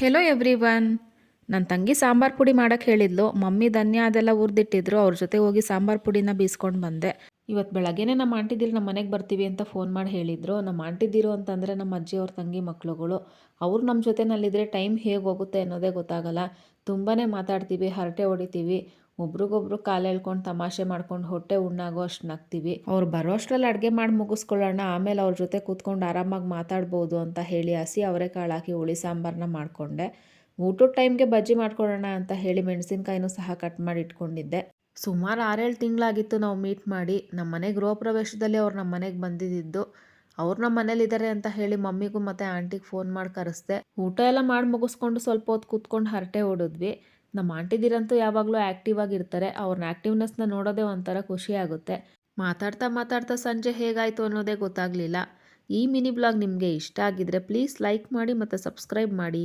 Hello everyone. ನನ್ನ ತಂಗಿ ಸಾಂಬಾರು ಪುಡಿ ಮಾಡೋಕ್ಕೆ ಹೇಳಿದ್ಲು. ಮಮ್ಮಿ ಧನ್ಯ ಅದೆಲ್ಲ ಹುರಿದಿಟ್ಟಿದ್ರು. ಅವ್ರ ಜೊತೆ ಹೋಗಿ ಸಾಂಬಾರು ಪುಡಿನ ಬೀಸ್ಕೊಂಡು ಬಂದೆ. ಇವತ್ತು ಬೆಳಗ್ಗೆನೇ ನಮ್ಮ ಆಂಟಿದಿರು ನಮ್ಮ ಮನೆಗೆ ಬರ್ತೀವಿ ಅಂತ ಫೋನ್ ಮಾಡಿ ಹೇಳಿದರು. ನಮ್ಮ ಆಂಟಿದಿರು ಅಂತಂದರೆ ನಮ್ಮ ಅಜ್ಜಿಯವ್ರ ತಂಗಿ ಮಕ್ಳುಗಳು. ಅವ್ರು ನಮ್ಮ ಜೊತೆನಲ್ಲಿದ್ದರೆ ಟೈಮ್ ಹೇಗೆ ಹೋಗುತ್ತೆ ಅನ್ನೋದೇ ಗೊತ್ತಾಗಲ್ಲ. ತುಂಬಾ ಮಾತಾಡ್ತೀವಿ, ಹರಟೆ ಹೊಡಿತೀವಿ, ಒಬ್ರಿಗೊಬ್ರು ಕಾಲು ಎಳ್ಕೊಂಡು ತಮಾಷೆ ಮಾಡ್ಕೊಂಡು ಹೊಟ್ಟೆ ಉಣ್ಣಾಗೋ ಅಷ್ಟು ನಗ್ತೀವಿ. ಅವ್ರು ಬರೋ ಅಷ್ಟರಲ್ಲಿ ಅಡುಗೆ ಮಾಡಿ ಮುಗಿಸ್ಕೊಳ್ಳೋಣ, ಆಮೇಲೆ ಅವ್ರ ಜೊತೆ ಕೂತ್ಕೊಂಡು ಆರಾಮಾಗಿ ಮಾತಾಡ್ಬೋದು ಅಂತ ಹೇಳಿ ಹಸಿ ಅವರೆಕಾಳು ಹಾಕಿ ಹುಳಿ ಸಾಂಬಾರನ್ನ ಮಾಡಿಕೊಂಡೆ. ಊಟದ ಟೈಮ್ಗೆ ಬಜ್ಜಿ ಮಾಡ್ಕೊಳ್ಳೋಣ ಅಂತ ಹೇಳಿ ಮೆಣಸಿನ್ಕಾಯಿನೂ ಸಹ ಕಟ್ ಮಾಡಿ ಇಟ್ಕೊಂಡಿದ್ದೆ. ಸುಮಾರು 6-7 ತಿಂಗಳಾಗಿತ್ತು ನಾವು ಮೀಟ್ ಮಾಡಿ. ನಮ್ಮ ಮನೆ ಗೃಹ ಪ್ರವೇಶದಲ್ಲಿ ಅವ್ರು ನಮ್ಮ ಮನೆಗೆ ಬಂದಿದ್ದು. ಅವ್ರು ನಮ್ಮ ಮನೇಲಿದ್ದಾರೆ ಅಂತ ಹೇಳಿ ಮಮ್ಮಿಗೂ ಮತ್ತು ಆಂಟಿಗೆ ಫೋನ್ ಮಾಡಿ ಕರೆಸ್ದೆ. ಊಟ ಎಲ್ಲ ಮಾಡಿ ಮುಗಿಸ್ಕೊಂಡು ಸ್ವಲ್ಪ ಹೊತ್ತು ಕೂತ್ಕೊಂಡು ಹರಟೆ ಹೊಡಿದ್ವಿ. ನಮ್ಮ ಆಂಟಿದಿರಂತೂ ಯಾವಾಗಲೂ ಆ್ಯಕ್ಟಿವ್ ಆಗಿರ್ತಾರೆ. ಅವ್ರನ್ನ ಆ್ಯಕ್ಟಿವ್ನೆಸ್ನ ನೋಡೋದೇ ಒಂಥರ ಖುಷಿ ಆಗುತ್ತೆ. ಮಾತಾಡ್ತಾ ಮಾತಾಡ್ತಾ ಸಂಜೆ ಹೇಗಾಯಿತು ಅನ್ನೋದೇ ಗೊತ್ತಾಗಲಿಲ್ಲ. ಈ ಮಿನಿ ಬ್ಲಾಗ್ ನಿಮಗೆ ಇಷ್ಟ ಆಗಿದ್ರೆ ಪ್ಲೀಸ್ ಲೈಕ್ ಮಾಡಿ ಮತ್ತು ಸಬ್ಸ್ಕ್ರೈಬ್ ಮಾಡಿ.